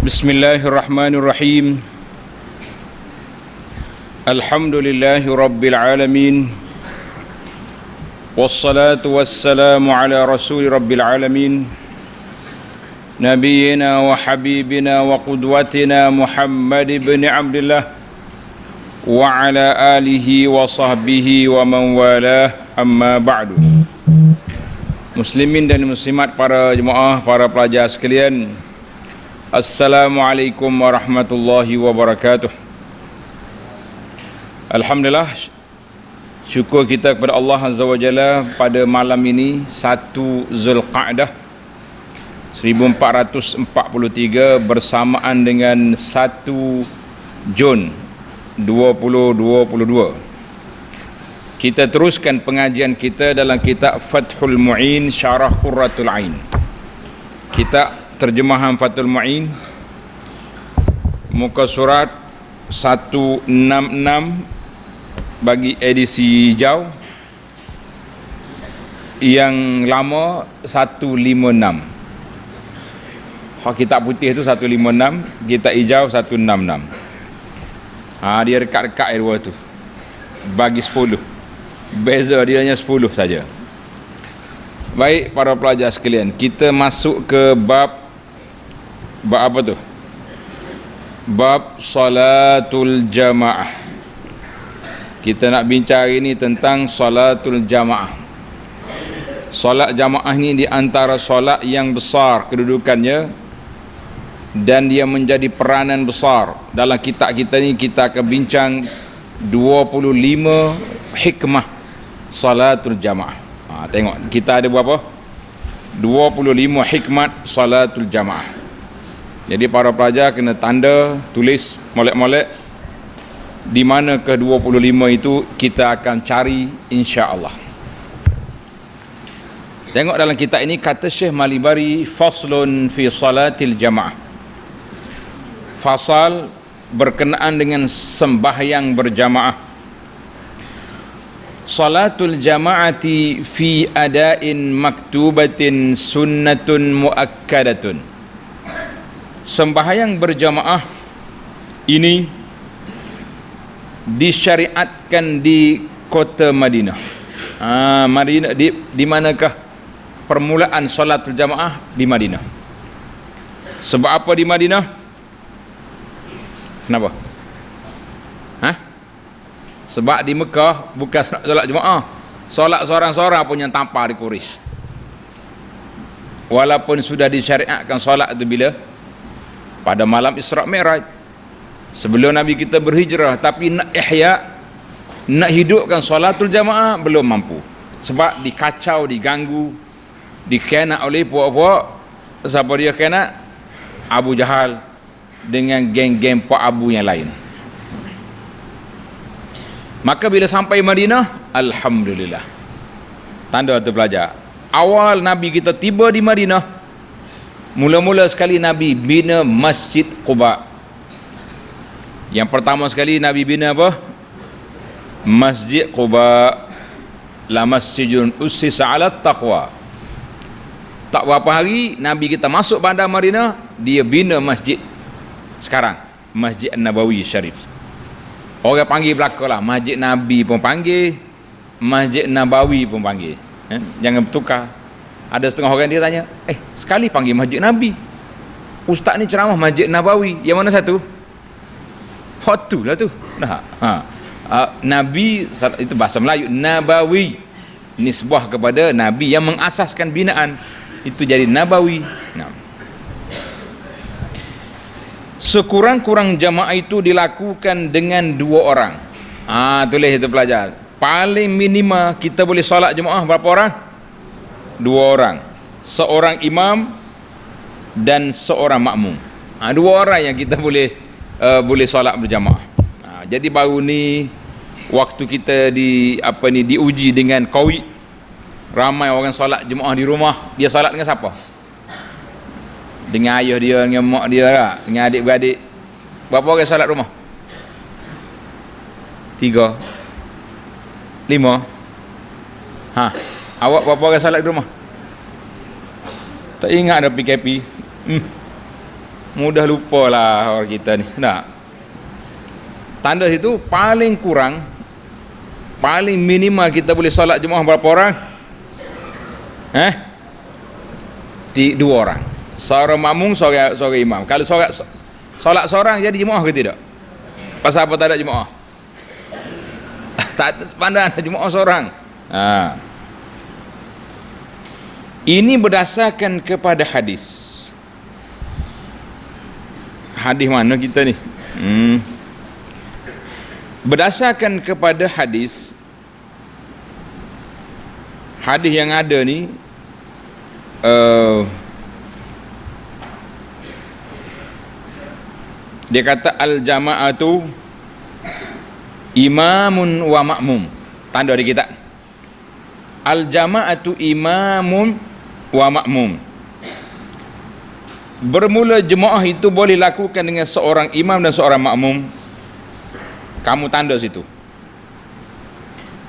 Bismillahirrahmanirrahim. Alhamdulillahi rabbil alamin. Wassalatu wassalamu ala rasuli rabbil alamin. Nabiyyina wa habibina wa qudwatina Muhammad ibn Abdullah wa ala alihi wa sahbihi wa man walah, amma ba'du. Muslimin dan muslimat, para jemaah, para pelajar sekalian, Assalamualaikum warahmatullahi wabarakatuh. Alhamdulillah, syukur kita kepada Allah Azza wa Jalla pada malam ini 1 Zulqa'dah 1443 bersamaan dengan 1 Jun 2022. Kita teruskan pengajian kita dalam kitab Fathul Mu'in Syarah Qurratul Ain. Kitab terjemahan Fathul Mu'in, muka surat 166 bagi edisi hijau, yang lama 156. Hak kitab putih tu 156, kitab hijau 166. Dia dekat-dekat dua tu, bagi 10, beza dia hanya 10 saja. Baik para pelajar sekalian, kita masuk ke bab apa tu? Bab salatul jamaah. Kita nak bincang hari ni tentang salatul jamaah. Solat jamaah ni di antara solat yang besar kedudukannya, dan dia menjadi peranan besar. Dalam kitab kita ni kita akan bincang 25 hikmah salatul jamaah. Tengok kita ada berapa? 25 hikmat salatul jamaah. Jadi para pelajar kena tanda, tulis molek-molek di mana ke 25 itu kita akan cari, insya-Allah. Tengok dalam kitab ini kata Syekh Malibari, faslun fi salatil jamaah. Fasal berkenaan dengan sembahyang berjamaah. Salatul jamaati fi ada'in maktubatin sunnatun muakkadatun. Sembahyang berjamaah ini disyariatkan di kota Madinah. Madinah di manakah permulaan salatul jamaah? Di Madinah. Sebab apa di Madinah? Kenapa? Sebab di Mekah bukan solat jemaah, solat seorang-seorang pun yang tampar di Quraisy. Walaupun sudah disyariatkan solat itu bila? Pada malam Isra' Mi'raj, sebelum Nabi kita berhijrah. Tapi nak ihya, nak hidupkan solatul jamaah belum mampu. Sebab dikacau, diganggu, dikhianat oleh puak-puak. Siapa dia khianat? Abu Jahal dengan geng-geng Pak Abu yang lain. Maka bila sampai Madinah, alhamdulillah. Tanda tu pelajar. Awal Nabi kita tiba di Madinah, mula-mula sekali Nabi bina Masjid Quba. Yang pertama sekali Nabi bina apa? Masjid Quba. La masjidun ussisa ala taqwa. Tak berapa hari Nabi kita masuk bandar Madinah, dia bina masjid sekarang, Masjid Nabawi Syarif. Orang panggil belakalah, Masjid Nabi pun panggil, Masjid Nabawi pun panggil. Jangan bertukar. Ada setengah orang dia tanya, sekali panggil Masjid Nabi, ustaz ni ceramah Masjid Nabawi, yang mana satu? Hotu lah tu. Nabi itu bahasa Melayu, Nabawi nisbah kepada Nabi yang mengasaskan binaan, itu jadi Nabawi. Sekurang-kurang jamaah itu dilakukan dengan 2 orang. Tulis itu pelajar. Paling minima kita boleh solat jemaah berapa orang? 2 orang. Seorang imam dan seorang makmum. 2 orang yang kita boleh solat berjamaah. Jadi baru ni waktu kita diuji dengan Covid. Ramai orang solat jemaah di rumah. Dia solat dengan siapa? Dengan ayah dia, dengan mak dia lah, dengan adik-beradik. Berapa orang solat rumah? 3, 5. Awak berapa orang solat di rumah? Tak ingat ada PKP. Mudah lupa lah orang kita ni. Tak. Tanda itu paling kurang, paling minimal kita boleh solat jemaah berapa orang? Dua orang. Seorang makmum, seorang imam. Kalau solat seorang jadi jemaah ke tidak? Pasal apa tak ada jemaah? Tak ada pandangan jemaah seorang. Ini berdasarkan kepada hadis. Hadis mana kita ni? Berdasarkan kepada hadis yang ada ni, dia kata al-jama'atu imamun wa makmum. Tanda di kita, al-jama'atu imamun wa makmum. Bermula jemaah itu boleh lakukan dengan seorang imam dan seorang makmum. Kamu tanda situ.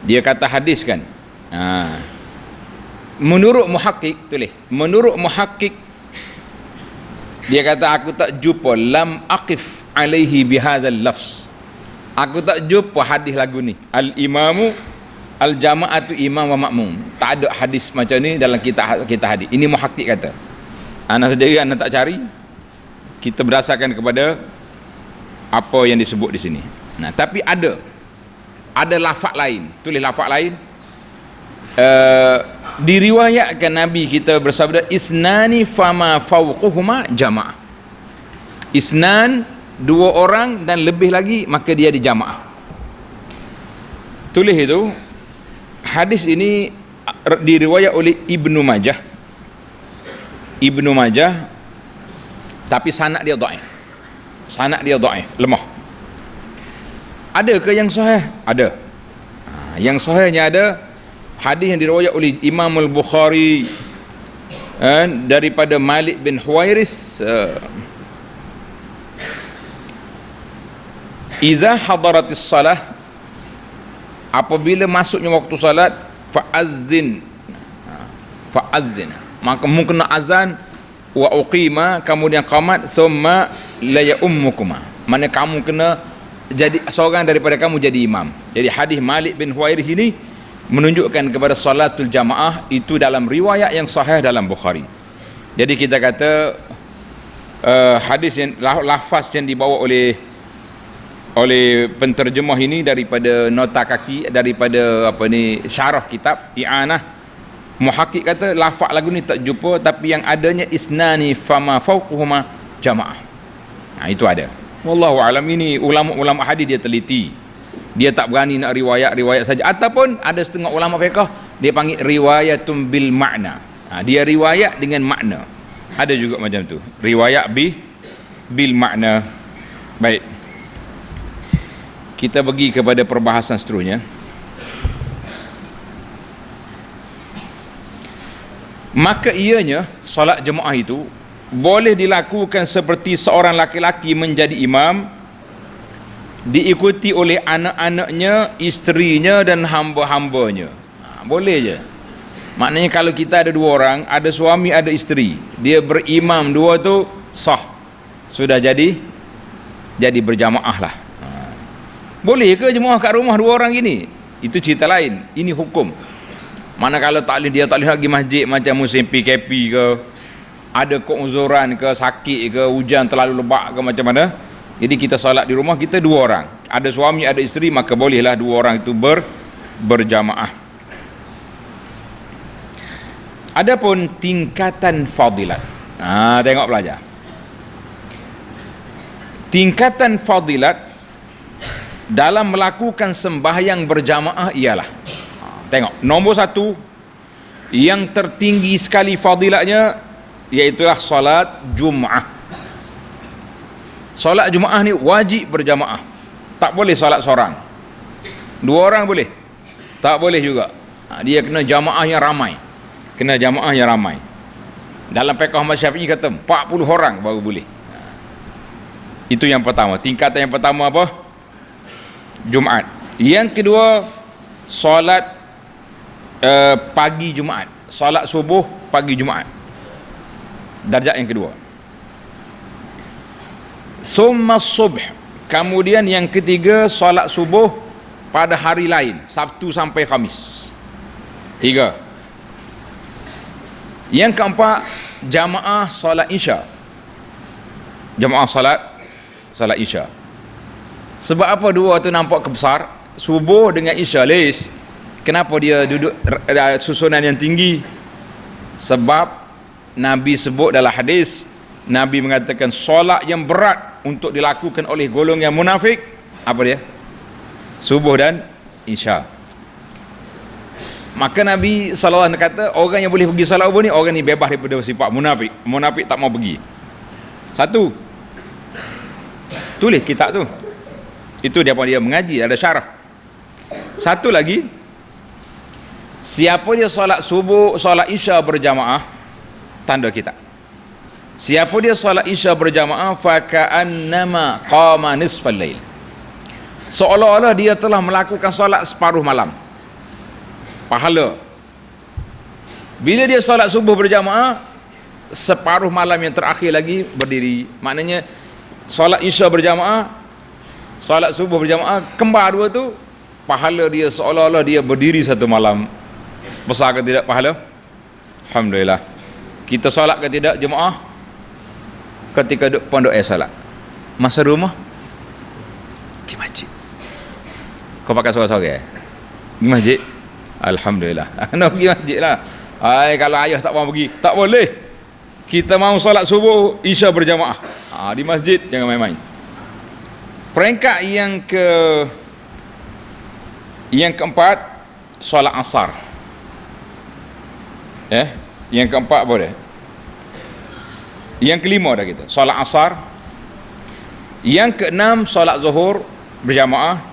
Dia kata hadis kan. Menurut muhakkik, tulis. Menurut muhakkik, dia kata aku tak jumpa lam aqif alaihi bihadzal lafz. Aku tak jumpa hadis lagu ni. Al-imamu al-jama'atu imam wa makmum. Tak ada hadis macam ni dalam kita hadis. Ini muhakkik kata. Anak sendiri anak tak cari. Kita berdasarkan kepada apa yang disebut di sini. Nah, tapi ada lafaz lain. Tulis lafaz lain. Diriwayatkan Nabi kita bersabda, isnani fama fawquhuma jamaah. Isnan, dua orang dan lebih lagi, maka dia dijamaah. Tulis itu. Hadis ini diriwayat oleh Ibnu Majah, tapi sanad dia dhaif. Lemah. Ada ke yang sahih? Ada. Yang sahihnya ada hadis yang diriwayat oleh Imam Al-Bukhari daripada Malik bin Huwairis, iza hadaratis salah, apabila masuknya waktu salat, fa'azzin, maka kamu kena azan, wa uqima, kemudian qamat, thumma la ya'ummukuma, mana kamu kena jadi seorang daripada kamu jadi imam. Jadi hadis Malik bin Huwairis ini menunjukkan kepada salatul jamaah itu dalam riwayat yang sahih dalam Bukhari. Jadi kita kata hadis yang lafaz yang dibawa oleh penterjemah ini daripada nota kaki, daripada syarah kitab I'anah, muhakkik kata lafaz lagu ni tak jumpa, tapi yang adanya isnani fama fawquhuma jamaah. Itu ada. Wallahu alam. Ini ulama hadis dia teliti. Dia tak berani nak riwayat saja, ataupun ada setengah ulama fiqh dia panggil riwayatun bil makna. Dia riwayat dengan makna. Ada juga macam tu, riwayat bil makna. Baik, kita pergi kepada perbahasan seterusnya. Maka ianya solat jemaah itu boleh dilakukan seperti seorang laki-laki menjadi imam, diikuti oleh anak-anaknya, isterinya dan hamba-hambanya. Boleh je. Maknanya kalau kita ada dua orang, ada suami ada isteri, dia berimam dua tu sah, sudah jadi berjamaah lah. Boleh ke jemaah kat rumah dua orang gini? Itu cerita lain. Ini hukum. Mana kalau dia tak boleh pergi masjid macam musim PKP ke, ada keuzuran ke, sakit ke, hujan terlalu lebat ke, macam mana, jadi kita solat di rumah, kita dua orang, ada suami ada isteri, maka bolehlah dua orang itu berjamaah. Adapun tingkatan fadilat, tengok belajar. Tingkatan fadilat dalam melakukan sembahyang berjamaah ialah, tengok, nombor satu yang tertinggi sekali fadilatnya, iaitulah solat Jum'ah. Solat Jum'ah ni wajib berjamaah. Tak boleh solat seorang. Dua orang boleh? Tak boleh juga. Dia kena jamaah yang ramai. Dalam fiqh Ahmad Syafi'i kata 40 orang baru boleh. Itu yang pertama. Tingkatan yang pertama apa? Jumaat. Yang kedua, solat pagi Jumaat. Solat subuh pagi Jumaat. Darjat yang kedua. Thumma subh, kemudian yang ketiga solat subuh pada hari lain, Sabtu sampai Khamis. 3. Yang keempat, jamaah solat isya. Jamaah solat isya. Sebab apa dua tu nampak kebesar? Subuh dengan isya, Lis. Kenapa dia duduk susunan yang tinggi? Sebab Nabi sebut dalam hadis, Nabi mengatakan solat yang berat untuk dilakukan oleh golongan munafik, apa dia? Subuh dan isya. Maka Nabi SAW kata, orang yang boleh pergi solat subuh ni, orang ni bebas daripada sifat munafik. Munafik tak mau pergi. Satu, tulis kitab tu. Itu dia mengaji, ada syarah. Satu lagi, siapa dia solat subuh, solat isya berjamaah, tanda kitab. Siapa dia solat isya berjamaah, faka'annama qama nisfal lail, seolah-olah dia telah melakukan solat separuh malam. Pahala. Bila dia solat subuh berjamaah, separuh malam yang terakhir lagi berdiri. Maknanya solat isya berjamaah, solat subuh berjamaah, kembar dua tu, pahala dia seolah-olah dia berdiri satu malam. Besar ke tidak pahala? Alhamdulillah. Kita solat ke tidak jemaah? Ketika duduk pondok solat, masa rumah pergi masjid. Kau pakai suara-suara pergi masjid? Alhamdulillah. Kena pergi masjid lah. Kalau ayah tak mau pergi, tak boleh. Kita mau solat subuh isya berjamaah, di masjid, jangan main-main. Peringkat yang keempat, solat asar. Yang keempat boleh. Yang kelima dah kita, solat asar. Yang keenam, solat zuhur berjamaah.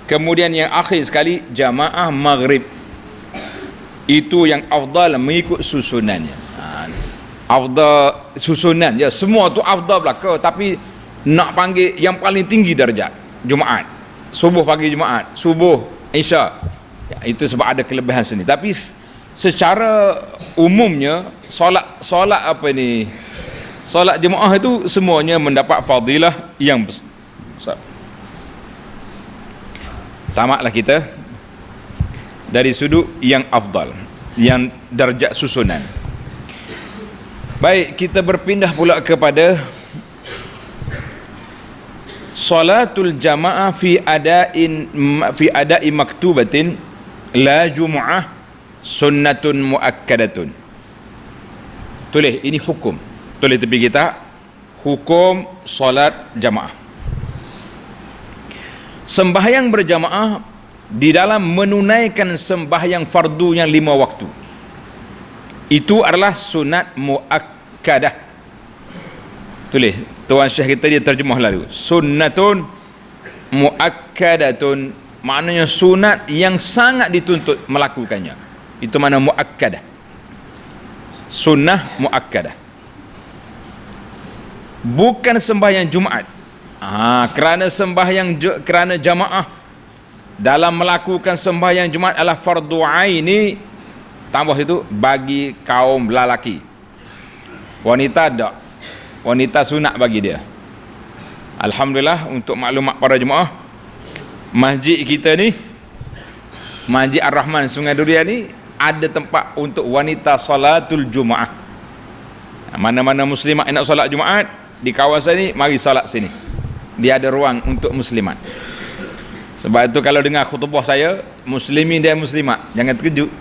Kemudian yang akhir sekali, jamaah maghrib. Itu yang afdal mengikut susunannya. Afdal susunan je, semua tu afdal belaka, tapi nak panggil yang paling tinggi darjat Jumaat, subuh pagi Jumaat, subuh isya, itu sebab ada kelebihan sini. Tapi secara umumnya solat jemaah itu semuanya mendapat fadilah yang besar. Tamatlah kita dari sudut yang afdal, yang darjat susunan. Baik, kita berpindah pula kepada salatul jamaah fi ada'i maktubatin la jumu'ah sunnatun muakkadatun. Tulis, ini hukum. Tulis tepi kita, hukum solat jamaah. Sembahyang berjamaah di dalam menunaikan sembahyang fardu yang 5 waktu, itu adalah sunat muakkadah. Tulis, Tuan Syekh kita dia terjemah lalu, sunnatun muakkadatun, maknanya sunat yang sangat dituntut melakukannya. Itu mana muakkadah, sunnah muakkadah. Bukan sembahyang Jumaat. Kerana jamaah dalam melakukan sembahyang Jumaat adalah fardu aini, tambah itu bagi kaum lelaki. Wanita tak, wanita sunat bagi dia. Alhamdulillah, untuk maklumat para jemaah, masjid kita ni, Masjid Ar-Rahman Sungai Durian ni, ada tempat untuk wanita salatul Jumaah. Mana-mana muslimat yang nak solat Jumaat di kawasan ni, mari solat sini. Dia ada ruang untuk muslimat. Sebab itu kalau dengar khutbah saya, muslimin dan muslimat, jangan terkejut.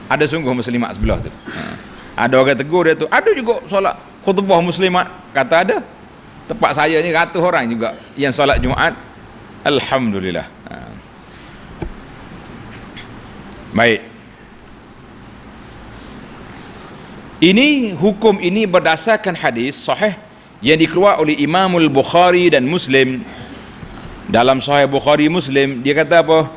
Ada sungguh muslimat sebelah tu. Ada orang tegur dia tu, ada juga solat khutbah muslimat. Kata ada. Tempat saya ni ratus orang juga yang solat Jumaat. Alhamdulillah. Baik. Ini hukum ini berdasarkan hadis sahih yang dikeluarkan oleh Imamul Bukhari dan Muslim. Dalam Sahih Bukhari Muslim, dia kata apa?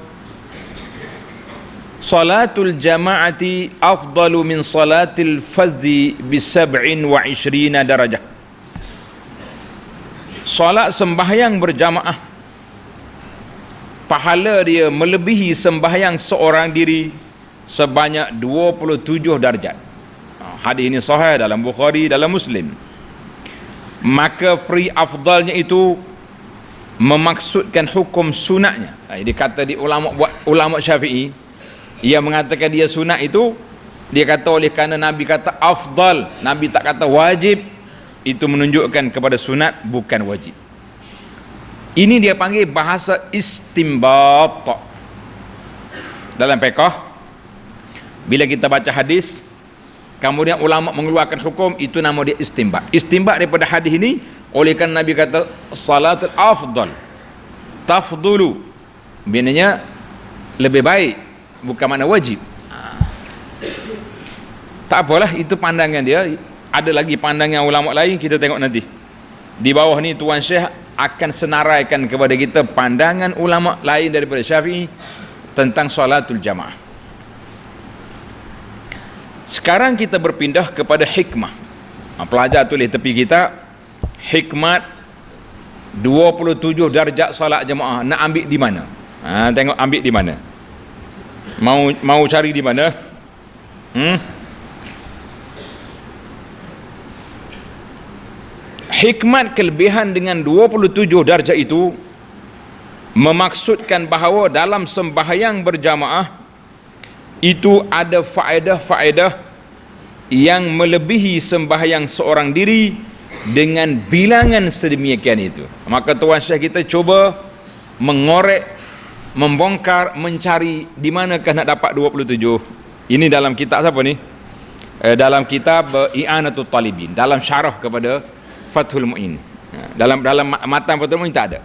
Salatul jama'ati afdalu min salatil fadhi bi 27 darajah. Salat sembahyang berjamaah, pahala dia melebihi sembahyang seorang diri sebanyak 27 darjat. Hadis ini sahih dalam Bukhari, dalam Muslim. maka pri afdalnya itu memaksudkan hukum sunatnya. Dia kata di ulama Syafi'i, ia mengatakan dia sunat itu, dia kata oleh kerana Nabi kata afdal, Nabi tak kata wajib, itu menunjukkan kepada sunat bukan wajib. Ini dia panggil bahasa istimbat. Dalam fiqh, bila kita baca hadis kemudian ulama mengeluarkan hukum, itu nama dia istimbat. Istimbat daripada hadis ini, oleh kerana Nabi kata salatul afdal tafdulu, maknanya lebih baik, bukan makna wajib. Tak apalah, itu pandangan dia. Ada lagi pandangan ulama lain, kita tengok nanti. Di bawah ni Tuan Syekh akan senaraikan kepada kita pandangan ulama lain daripada Syafi'i tentang salatul jamaah. Sekarang kita berpindah kepada hikmah. Pelajar tulis tepi kita, hikmat 27 darjat salat jemaah nak ambil di mana? Tengok ambil di mana? Mau cari di mana? Hikmat kelebihan dengan 27 darjat itu memaksudkan bahawa dalam sembahyang berjamaah itu ada faedah-faedah yang melebihi sembahyang seorang diri dengan bilangan sedemikian itu. Maka Tuan Syekh kita cuba mengorek, membongkar, mencari di manakah nak dapat 27. Ini dalam kitab siapa ni? Dalam kitab I'anatul Talibin, dalam syarah kepada Fathul Mu'in. Dalam matan Fathul Mu'in tak ada.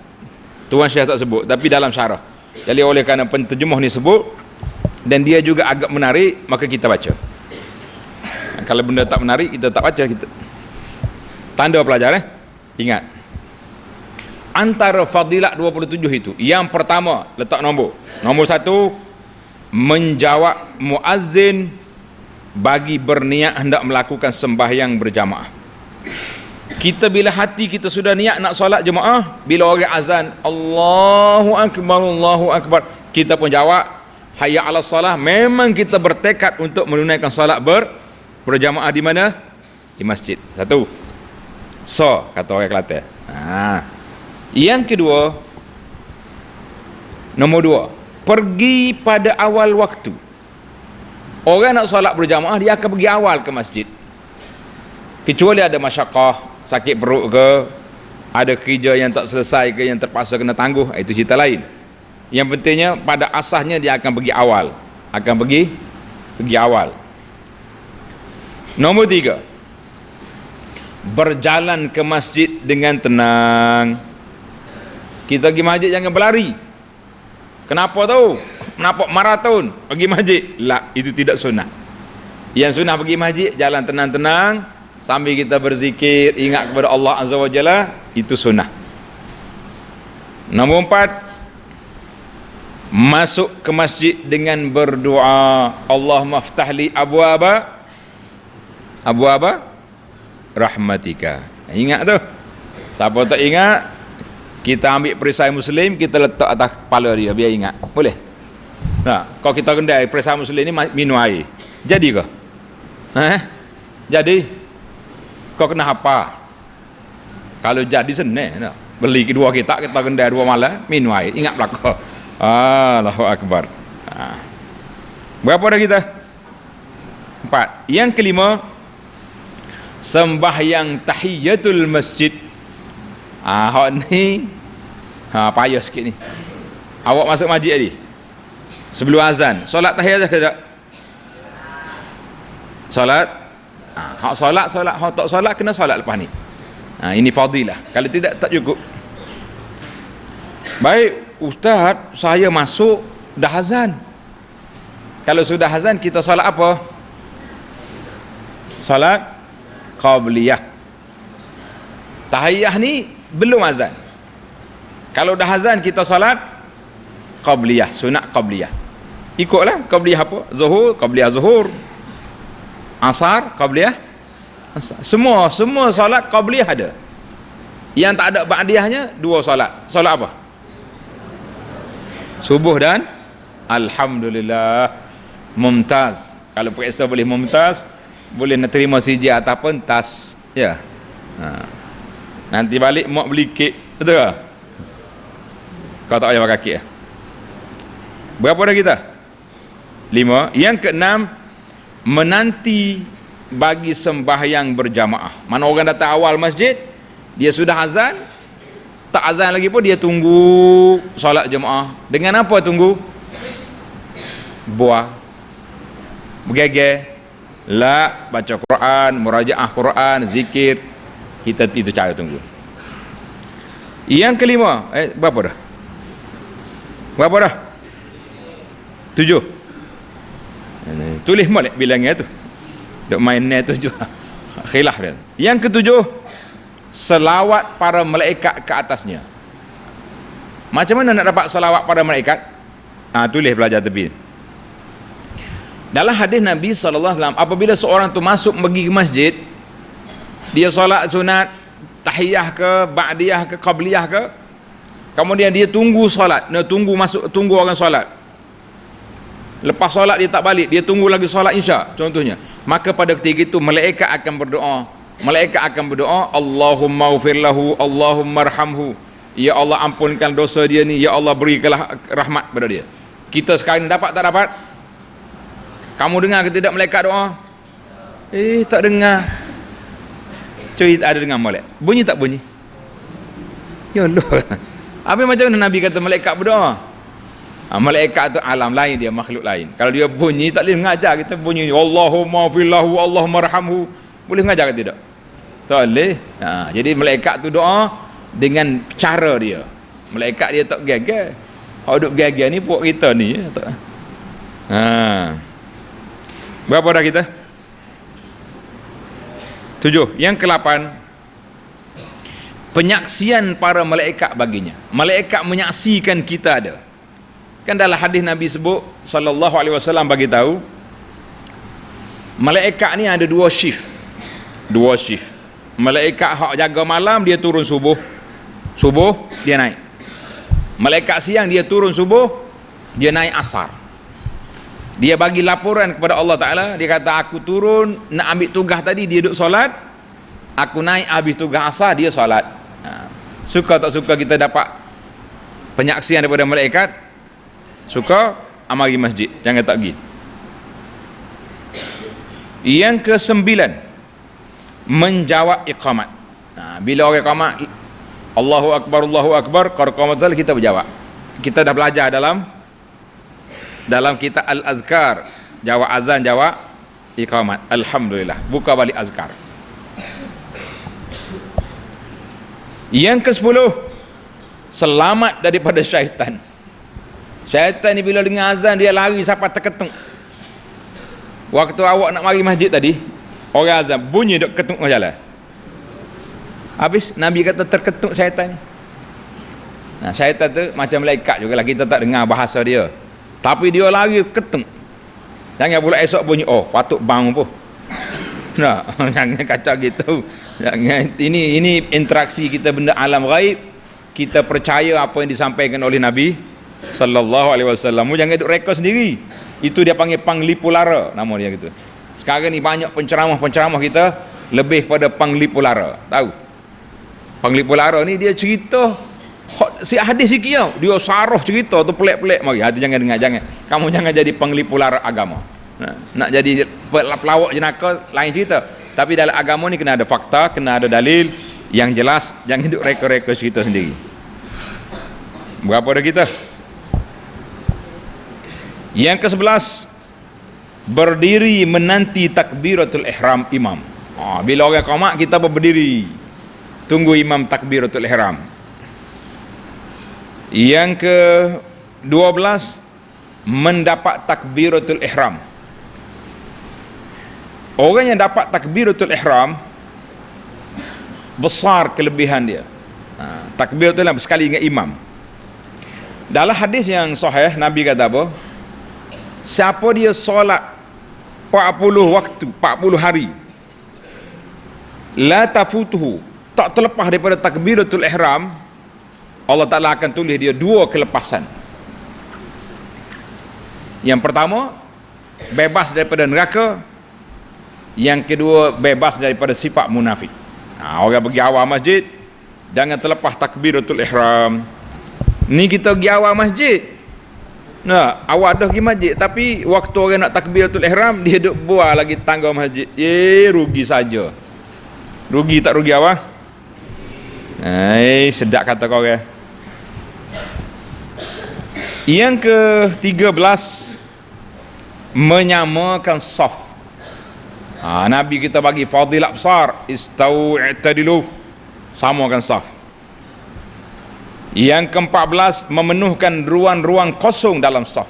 Tuan Syekh tak sebut, tapi dalam syarah. Jadi oleh kerana penterjemah ni sebut dan dia juga agak menarik, maka kita baca. Kalau benda tak menarik, kita tak baca. Kita tanda pelajar ingat. Antara fadilat 27 itu, yang pertama letak nombor 1, menjawab muazzin bagi berniat hendak melakukan sembahyang berjamaah. Kita bila hati kita sudah niat nak solat jemaah, bila orang azan Allahu Akbar, kita pun jawab hayya 'alas salah. Memang kita bertekad untuk menunaikan solat berjamaah di mana? Di masjid. Satu. Kata orang Kelantan. Yang kedua, nombor 2, pergi pada awal waktu. Orang nak solat berjamaah, dia akan pergi awal ke masjid. Kecuali ada masyaqqah, sakit perut ke, ada kerja yang tak selesai ke, yang terpaksa kena tangguh, itu cerita lain. Yang pentingnya pada asasnya dia akan pergi awal, pergi awal. Nombor 3, berjalan ke masjid dengan tenang. Kita pergi masjid jangan berlari. Kenapa tahu? Kenapa maraton pergi masjid? Itu tidak sunnah. Yang sunnah pergi masjid jalan tenang-tenang sambil kita berzikir, ingat kepada Allah Azza wa Jalla, itu sunnah. Nombor 4, masuk ke masjid dengan berdoa, Allahumma ftahli abwaba rahmatika. Ingat tu. Siapa tak ingat, kita ambil perisai Muslim, kita letak atas kepala dia biar ingat. Boleh? Kalau kita kendai perisai Muslim ni minum air, jadi ke? Jadi kau kena apa? Kalau jadi senang, beli kedua kita kendai 2 malam, minum air, ingat belaka. Allahu Akbar. Berapa dah kita? 4. Yang kelima, sembahyang tahiyatul masjid. Hak ni payah sikit ni. Awak masuk masjid tadi sebelum azan, solat tahiyat ke tak? Solat. Hak solat, hak tak solat kena solat lepas ni. Ini fadilah. Kalau tidak, tak cukup. Baik, ustaz, saya masuk dah azan. Kalau sudah azan, kita solat apa? Solat qabliyah. Tahiyah ni belum azan. Kalau dah azan, kita solat qabliyah, sunat qabliyah. Ikutlah qabliyah apa? Zuhur, qabliyah zuhur. Asar, qabliyah asar. Semua solat qabliyah ada. Yang tak ada ba'diyahnya 2 solat. Solat apa? Subuh dan alhamdulillah. Mumtaz. Kalau periksa boleh mumtaz, boleh nak terima sijil ataupun tas. Ya. Nanti balik mak beli kek. Betul tak? Kau tak payah pakai kek. Berapa dah kita? 5. Yang keenam, menanti bagi sembahyang berjamaah. Mana orang datang awal masjid, dia sudah azan, tak azan lagi pun dia tunggu solat jemaah. Dengan apa tunggu? Buah, bergeger, la, baca Quran, murajaah Quran, zikir. Kita itu cara tunggu. Yang kelima, berapa dah? Berapa dah? 7. Tulis molek bilangnya tu. Dok main net tu juga. Khilaf dia. Yang ketujuh, selawat para malaikat ke atasnya. Macam mana nak dapat selawat para malaikat? Tulis belajar tepi. Dalam hadis Nabi SAW, apabila seorang tu masuk pergi ke masjid, dia solat sunat, tahiyah ke, ba'diyah ke, qabliyah ke, kemudian dia tunggu solat, tunggu masuk, tunggu orang solat. Lepas solat dia tak balik, dia tunggu lagi solat isya contohnya. Maka pada ketika itu malaikat akan berdoa. Malaikat akan berdoa, Allahumma ghfir lahu, Allahumma arhamhu. Ya Allah ampunkan dosa dia ni, ya Allah berikanlah rahmat pada dia. Kita sekarang dapat tak dapat? Kamu dengar ke tidak malaikat doa? Tak dengar. Cuy, ada dengar molek. Bunyi tak bunyi? Ya Allah. Habis macam mana Nabi kata malaikat berdoa? Malaikat tu alam lain, dia makhluk lain. Kalau dia bunyi tak boleh mengajar kita bunyi Allahumma fillahu Allahumma arhamhu. Boleh mengajar ke tidak? Tak boleh. Jadi malaikat tu doa dengan cara dia. Malaikat dia tak gegar. Hak duk gegar ni puak kita ni tak. Berapa dah kita? 7. Yang ke-8, penyaksian para malaikat baginya. Malaikat menyaksikan kita ada. Kan dalam hadis Nabi sebut sallallahu alaihi wasallam bagi tahu malaikat ni ada 2 shift. 2 shift. Malaikat hak jaga malam dia turun subuh. Subuh dia naik. Malaikat siang dia turun subuh, dia naik asar. Dia bagi laporan kepada Allah Taala, dia kata aku turun nak ambil tugas tadi dia duduk solat. Aku naik habis tugas asar dia solat. Suka tak suka kita dapat penyaksian daripada malaikat? Suka, amari masjid, jangan tak pergi. Yang ke-9, menjawab iqamat. Bila orang iqamat Allahu Akbar, qamat salat kita berjawab. Kita dah belajar dalam kitab Al-Azkar, jawab azan, jawab iqamat. Alhamdulillah, buka balik azkar. Yang ke-10, selamat daripada syaitan. Syaitan ni bila dengar azan dia lari sampai terketung. Waktu awak nak mari masjid tadi, orang azan bunyi duk ketung jalan. Habis Nabi kata terketung syaitan ni. Syaitan tu macam malaikat jugalah, kita tak dengar bahasa dia. Tapi dia lari ketung. Jangan pula esok bunyi patut bang pun. Jangan kacau gitu. Jangan, ini interaksi kita benda alam gaib. Kita percaya apa yang disampaikan oleh Nabi sallallahu alaihi wasallam. Jangan duk rekod sendiri. Itu dia panggil panglipu lara, nama dia gitu. Sekarang ni banyak penceramah kita lebih pada panglipu lara. Tahu? Panglipu lara ni dia cerita si hadis sikit tau. Dia saruh cerita tu pelik-pelik mari. Itu jangan dengar, jangan. Kamu jangan jadi panglipu lara agama. Nak jadi pelawak jenaka lain cerita. Tapi dalam agama ni kena ada fakta, kena ada dalil yang jelas, jangan duk rekod-rekod cerita sendiri. Berapa dah kita? Yang ke-11, berdiri menanti takbiratul ihram imam. Bila orang qamat kita berdiri tunggu imam takbiratul ihram. Yang ke-12, mendapat takbiratul ihram. Orang yang dapat takbiratul ihram besar kelebihan dia. Takbiratul ihram sekali dengan imam. Dalam hadis yang sahih Nabi kata apa? Siapa dia solat 40 waktu, 40 hari, la tafutuhu, tak terlepas daripada takbiratul ihram, Allah Ta'ala akan tulis dia 2 kelepasan. Yang pertama, bebas daripada neraka. Yang kedua, bebas daripada sifat munafik. Orang pergi awal masjid, jangan terlepas takbiratul ihram. Ni kita pergi awal masjid. Nah, awal dah pergi masjid tapi waktu orang nak takbiratul ihram dia duk buat lagi tangga masjid. Rugi saja. Rugi tak rugi awal? Sedap kata kau orang. Yang ke-13, menyamakan saf. Nabi kita bagi fadilah besar, istau i'tadilu, samakan saf. Yang ke-14, memenuhkan ruang-ruang kosong dalam saf.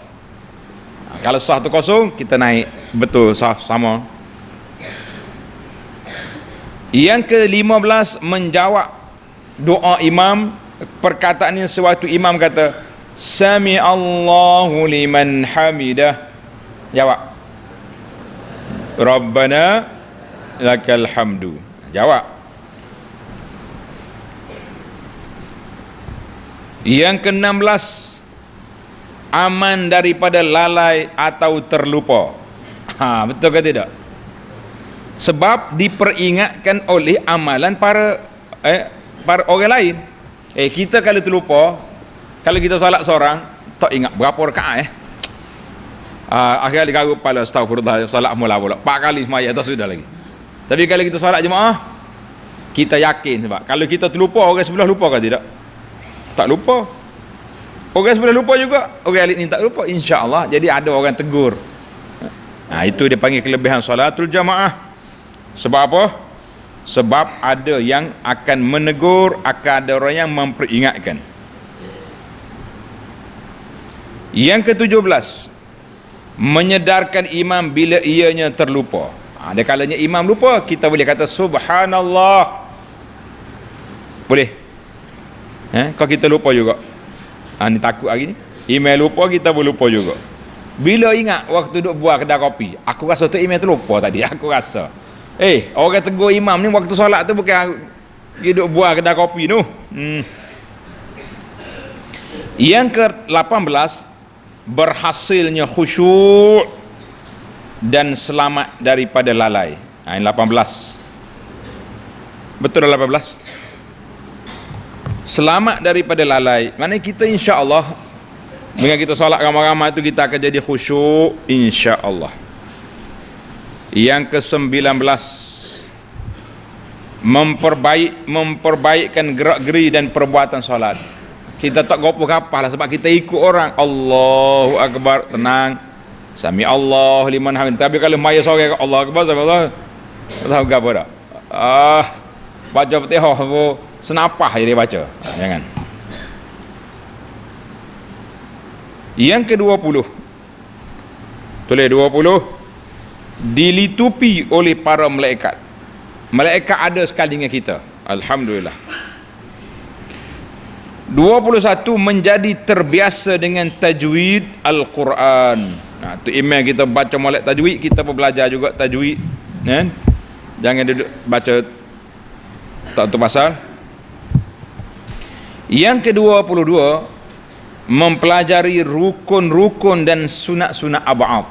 Kalau saf tu kosong, kita naik betul saf sama. Yang ke-15, menjawab doa imam, perkataannya sewaktu imam kata Sami Allahu liman hamidah, jawab Rabbana lakal hamdu, jawab. Yang ke-16, aman daripada lalai atau terlupa. Betul ke tidak? Sebab diperingatkan oleh amalan para orang lain. Kita kalau terlupa, kalau kita salat seorang tak ingat berapa rakaat akhirnya digaruk kepala, astagfirullah, salat mula 4 kali semaya tak sudah lagi. Tapi kalau kita salat jemaah, kita yakin, sebab kalau kita terlupa, orang sebelah lupa ke tidak? Tak lupa. Orang sebelah lupa juga, orang lain ni tak lupa, insya-Allah. Jadi ada orang tegur. Itu dia panggil kelebihan salatul jamaah. Sebab apa? Sebab ada yang akan menegur, akan ada orang yang memperingatkan. Yang ke-17, menyedarkan imam bila ianya terlupa. Ada kalanya imam lupa, kita boleh kata subhanallah. Boleh? Kalau kita lupa juga. Ni takut hari ni. Imam lupa, kita pun lupa juga. Bila ingat waktu duduk buat kedai kopi, aku rasa tu imam tu lupa tadi, aku rasa. Orang tegur imam ni waktu solat tu bukan dia duduk buat kedai kopi tu. Yang ke-18, berhasilnya khusyuk dan selamat daripada lalai. Ini 18. Betul 18? Selamat daripada lalai. Maknanya kita insya-Allah dengan kita solat ramai-ramai tu kita akan jadi khusyuk insya-Allah. Yang ke-19, memperbaikkan gerak-geri dan perbuatan solat. Kita tak gopoh kapal lah sebab kita ikut orang. Allahu Akbar, tenang. Sami Allah liman hamid. Tapi kalau maya sore Allah Akbar, sami Allah, tahu ke apa tak? Baca Fatihah senapah je dia baca. Jangan. Yang ke-20, tulis 20, dilitupi oleh para malaikat. Malaikat ada sekali dengan kita, alhamdulillah. 21, menjadi terbiasa dengan tajwid Al-Quran. Tu email kita baca molek tajwid, kita pun belajar juga tajwid, kan? Jangan duduk baca tak tu pasal. Yang ke-22, mempelajari rukun-rukun dan sunat-sunat ab'ad.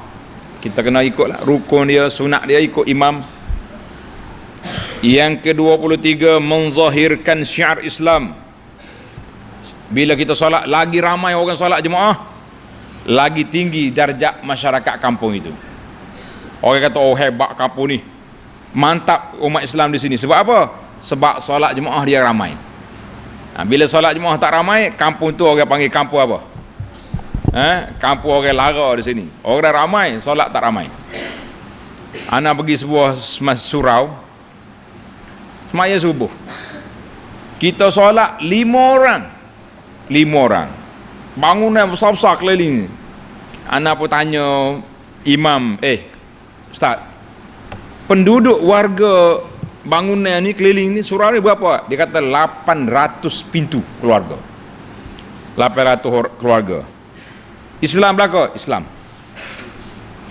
Kita kena ikutlah rukun dia, sunat dia, ikut imam. Yang ke-23, menzahirkan syiar Islam. Bila kita solat, lagi ramai orang solat jemaah, lagi tinggi darjat masyarakat kampung itu. Orang kata, oh hebat kampung ni, mantap umat Islam di sini. Sebab apa? Sebab solat jemaah dia ramai. Bila solat jemaah tak ramai, kampung tu orang panggil kampung apa? Kampung orang lara di sini. Orang ramai, solat tak ramai. Ana pergi sebuah surau, semaya subuh, kita solat 5 orang. Bangunan besar-besar keliling. Ana pun tanya imam, Ustaz, penduduk warga bangunan ni keliling ni surau ni berapa? Dia kata 800 pintu keluarga. 800 keluarga. Islam belaka? Islam.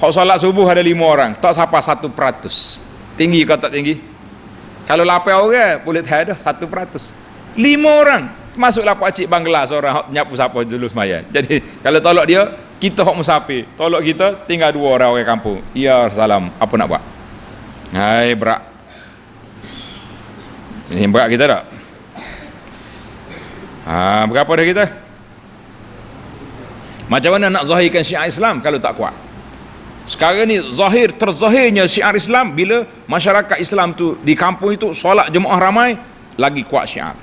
Hak solat subuh ada 5 orang, tak siapa 1%. Tinggi ke tak tinggi? Kalau 8 orang boleh tak ada 1%. 5 orang. Masuklah pakcik Bangla seorang nyapu siapa dulu semayan. Jadi kalau tolak dia, kita hok musafir. Tolak kita tinggal 2 orang kampung. Ya salam, apa nak buat? Hai berat. Ini berat kita tak? Berapa dah kita? Macam mana nak zahirkan syiar Islam kalau tak kuat? Sekarang ni terzahirnya syiar Islam bila masyarakat Islam tu di kampung itu solat jemaah ramai, lagi kuat syiar.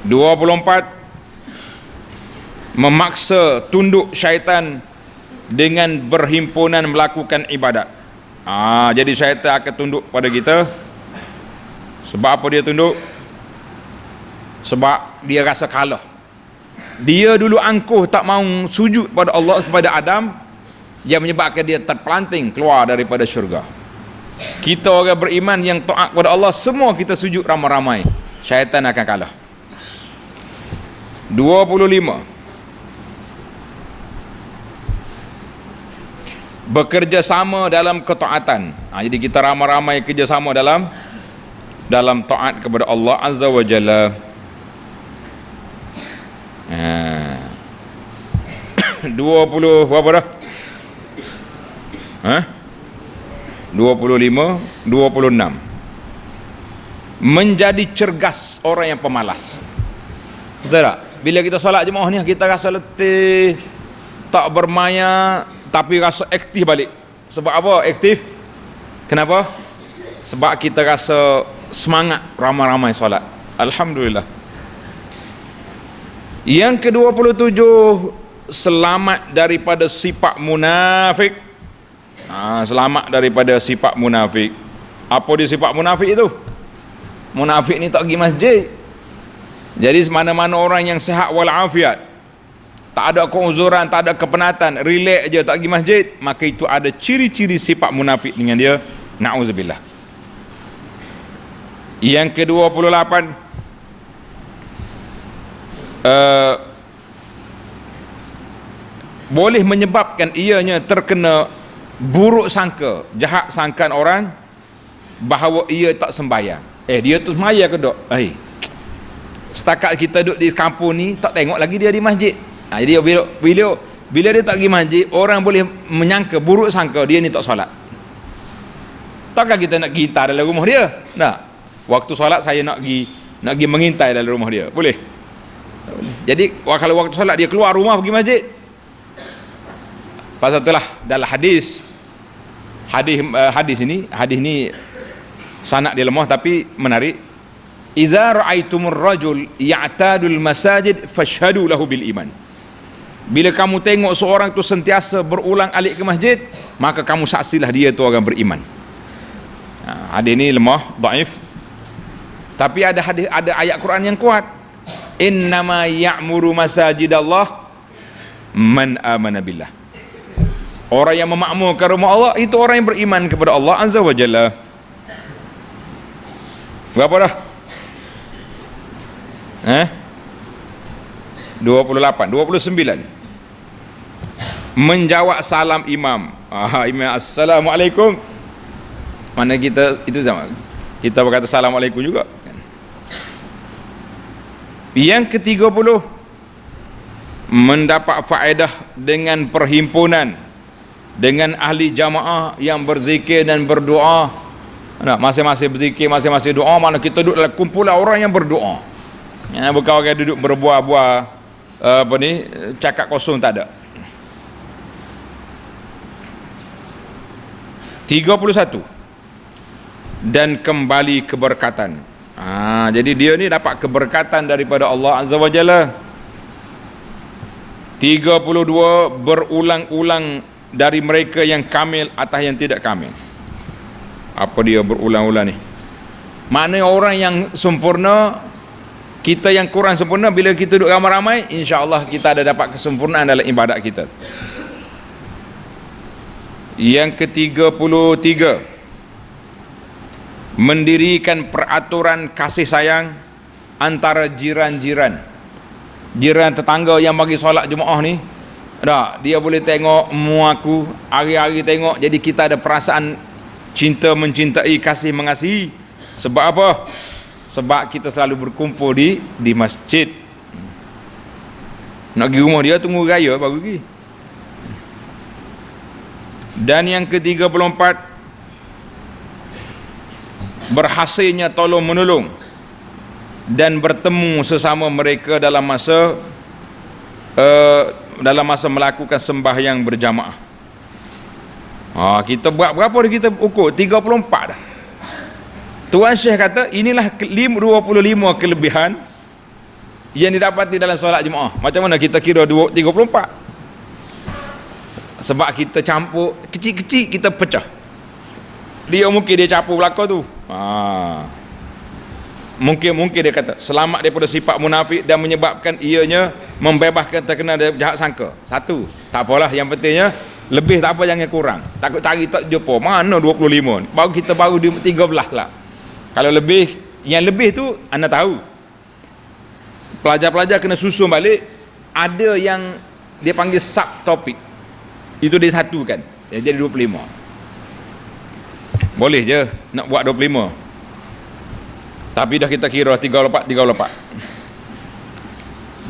24, memaksa tunduk syaitan dengan berhimpunan melakukan ibadat. Jadi syaitan akan tunduk pada kita. Sebab apa dia tunduk? Sebab dia rasa kalah. Dia dulu angkuh tak mau sujud pada Allah, kepada Adam, yang menyebabkan dia terpelanting keluar daripada syurga. Kita orang beriman yang taat kepada Allah, semua kita sujud ramai-ramai, syaitan akan kalah. 25, bekerjasama dalam ketaatan. Jadi kita ramai-ramai kerjasama dalam taat kepada Allah Azza wa Jalla. 20 berapa dah? 25, 26. Menjadi cergas orang yang pemalas. Betul tak? Bila kita solat jemaah ni, kita rasa letih, tak bermaya, tapi rasa aktif balik. Sebab apa aktif? Kenapa? Sebab kita rasa semangat ramai-ramai solat. Alhamdulillah. Yang ke-27, selamat daripada sifat munafik. Selamat daripada sifat munafik. Apa dia sifat munafik itu? Munafik ni tak pergi masjid. Jadi semana-mana orang yang sihat walafiat, tak ada keuzuran, tak ada kepenatan, relax je tak pergi masjid, maka itu ada ciri-ciri sifat munafik dengan dia. Na'udzubillah. Yang ke-28, boleh menyebabkan ianya terkena buruk sangka, jahat sangkaan orang bahawa ia tak sembahyang. Dia tu sembahyang ke dok? Setakat kita duduk di kampung ni, tak tengok lagi dia di masjid. Jadi bila dia tak pergi masjid, orang boleh menyangka, buruk sangka dia ni tak solat. Takkan kita nak gitar dalam rumah dia? Tak. Waktu solat saya nak pergi mengintai dalam rumah dia. Boleh? Tak boleh. Jadi kalau waktu solat dia keluar rumah pergi masjid. Pasal itulah dalam hadis ini sanad dia lemah tapi menarik. Iza ra'aitumur rajul ya'tadul masajid fashhadu lahu bil iman. Bila kamu tengok seorang tu sentiasa berulang alik ke masjid, maka kamu saksilah dia tu orang beriman. Hadis ni lemah, dhaif. Tapi ada ayat Quran yang kuat. Innama ya'muru masajidallah man amana billah. Orang yang memakmurkan rumah Allah itu orang yang beriman kepada Allah Azza wa Jalla. Berapa dah? 28, 29. Menjawab salam imam. Imam assalamualaikum. Mana kita itu sama. Kita berkata assalamualaikum juga. Yang ke-30, mendapat faedah dengan perhimpunan dengan ahli jamaah yang berzikir dan berdoa. Masing-masing berzikir, masing-masing doa. Mana kita duduk dalam kumpulan orang yang berdoa. Bukan orang duduk berbuah-buah cakap kosong, tak ada. 31, dan kembali keberkatan. Jadi dia ni dapat keberkatan daripada Allah Azza wa Jalla. 32, berulang-ulang dari mereka yang kamil atas yang tidak kamil. Apa dia berulang-ulang ni? Maknanya orang yang sempurna, kita yang kurang sempurna, bila kita duduk ramai-ramai, insya-Allah kita ada dapat kesempurnaan dalam ibadat kita. Yang ke-33, mendirikan peraturan kasih sayang antara jiran-jiran. Jiran tetangga yang bagi solat Jumaat ni, dia boleh tengok aku hari-hari tengok, jadi kita ada perasaan cinta, mencintai, kasih, mengasihi. Sebab apa? Sebab kita selalu berkumpul di masjid. Nak pergi rumah dia tunggu raya baru pergi. Dan yang ke-34, berhasilnya tolong menolong dan bertemu sesama mereka dalam masa melakukan sembahyang berjamaah. Kita buat berapa dah kita ukur? 34 dah. Tuan Syekh kata inilah 25 kelebihan yang didapati dalam solat Jumaat. Macam mana kita kira 34? Sebab kita campur kecil-kecil, kita pecah. Dia mungkin dia campur belakang tu. Mungkin dia kata selamat daripada sifat munafik dan menyebabkan ianya membebaskan terkena dari jahat sangka. Satu, tak apalah, yang pentingnya lebih tak apa, jangan kurang. Takut cari tak jumpa. Mana 25? Baru 13 lah. Kalau lebih, yang lebih tu anda tahu. Pelajar-pelajar kena susun balik. Ada yang dia panggil subtopik. Itu dia satukan. Jadi 25. Boleh je nak buat 25. Tapi dah kita kira 34.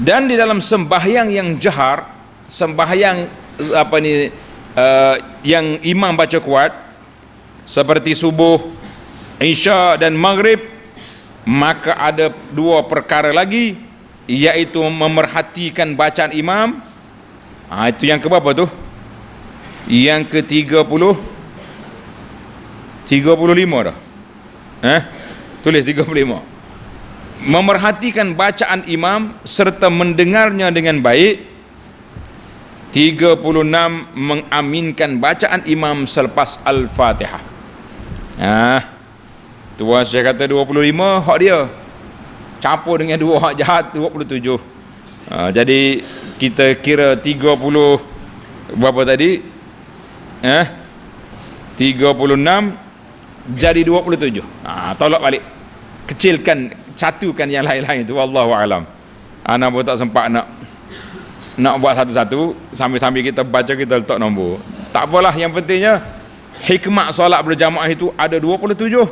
Dan di dalam sembahyang yang jahar, sembahyang yang imam baca kuat seperti subuh, isya dan maghrib, maka ada dua perkara lagi, iaitu memerhatikan bacaan imam. Itu yang keberapa tu? Yang ke-35 dah. Tulis 35. Memerhatikan bacaan imam serta mendengarnya dengan baik. 36. Mengaminkan bacaan imam selepas Al-Fatihah. Tuan saya kata 25 hak dia. Campur dengan dua hak jahat 27. Jadi kita kira 30 berapa tadi? 36 jadi 27. Tolak balik. Kecilkan, satukan yang lain-lain tu. Wallahu alam. Ana pun tak sempat nak buat satu-satu. Sambil-sambil kita baca, kita letak nombor. Tak apalah, yang pentingnya hikmat solat berjamaah itu ada 27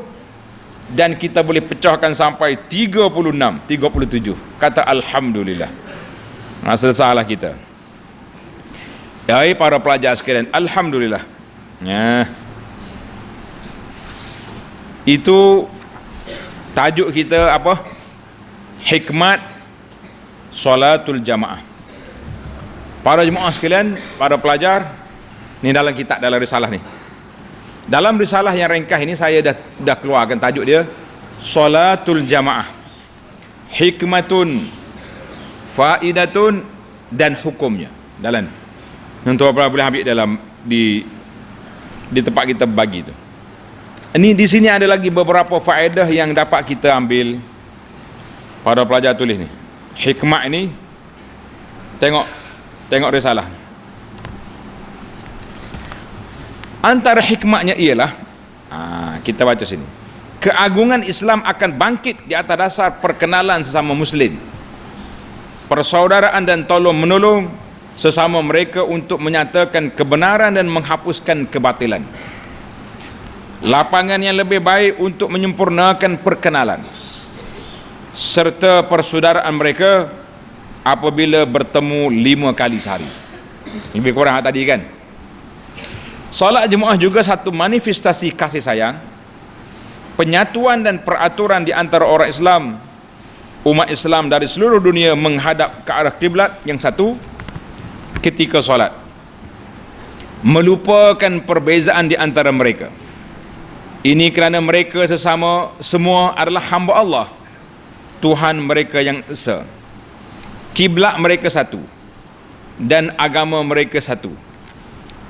dan kita boleh pecahkan sampai 37. Kata alhamdulillah. Selesailah kita. Para pelajar sekalian, alhamdulillah. Itu tajuk kita apa? Hikmat solatul jamaah. Para jemaah sekalian, para pelajar, ni dalam kitab, dalam risalah ni. Dalam risalah yang ringkas ini saya dah keluarkan tajuk dia, solatul jamaah, hikmatun, faidatun dan hukumnya. Dalam untuk apa boleh ambil dalam di tempat kita bagi tu. Ini di sini ada lagi beberapa faedah yang dapat kita ambil. Para pelajar tulis ni. Hikmah ini, tengok risalah. Antara hikmahnya ialah, kita baca sini. Keagungan Islam akan bangkit di atas dasar perkenalan sesama muslim, persaudaraan dan tolong menolong sesama mereka untuk menyatakan kebenaran dan menghapuskan kebatilan. Lapangan yang lebih baik untuk menyempurnakan perkenalan serta persaudaraan mereka apabila bertemu 5 kali sehari. Lebih kurang tadi kan. Solat jemaah juga satu manifestasi kasih sayang, penyatuan dan peraturan di antara orang Islam, umat Islam dari seluruh dunia menghadap ke arah kiblat yang satu ketika solat, melupakan perbezaan di antara mereka. Ini kerana mereka semua adalah hamba Allah, Tuhan mereka yang esa. Kiblat mereka satu dan agama mereka satu.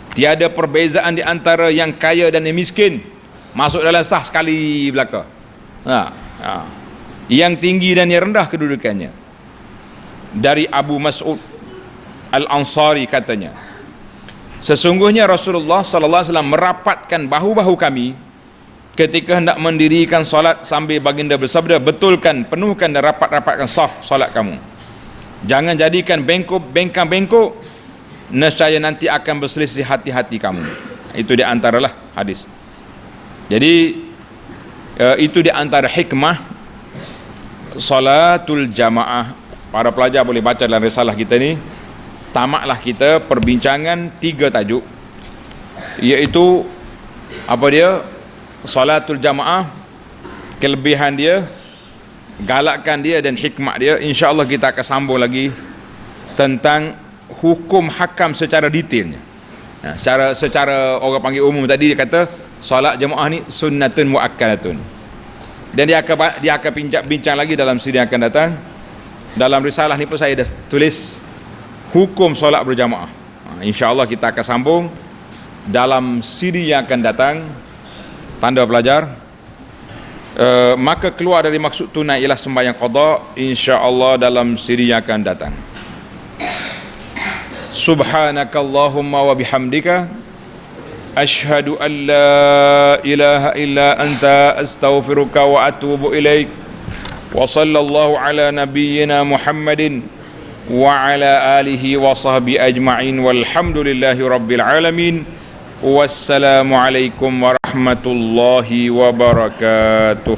Tiada perbezaan di antara yang kaya dan yang miskin. Masuk dalam sah sekali belaka. Yang tinggi dan yang rendah kedudukannya. Dari Abu Mas'ud Al-Ansari katanya, sesungguhnya Rasulullah sallallahu alaihi wasallam merapatkan bahu-bahu kami ketika hendak mendirikan solat sambil baginda bersabda, betulkan, penuhkan dan rapat-rapatkan saf solat kamu. Jangan jadikan bengkok, nescaya nanti akan berselisih hati-hati kamu. Itu di antaralah hadis. Jadi itu di antara hikmah salatul jamaah. Para pelajar boleh baca dalam risalah kita ni. Tamatlah kita perbincangan 3 tajuk, iaitu apa dia? Salatul jamaah, kelebihan dia, galakkan dia dan hikmat dia. InsyaAllah kita akan sambung lagi tentang hukum hakam secara detailnya. Secara orang panggil umum tadi dia kata solat jemaah ni sunnatun muakkadatun. Dan dia akan bincang lagi dalam siri yang akan datang. Dalam risalah ni pun saya dah tulis hukum solat berjamaah. InsyaAllah kita akan sambung dalam siri yang akan datang. Tanda pelajar, maka keluar dari maksud tunai ialah sembahyang qada, insya-Allah dalam siri yang akan datang. Subhanakallahumma wa bihamdika asyhadu an la ilaha illa anta astaghfiruka wa atubu ilaik. Wa sallallahu ala nabiyyina Muhammadin wa ala alihi wa sahbihi ajma'in walhamdulillahi rabbil alamin. Wassalamu alaikum warahmatullahi wabarakatuh.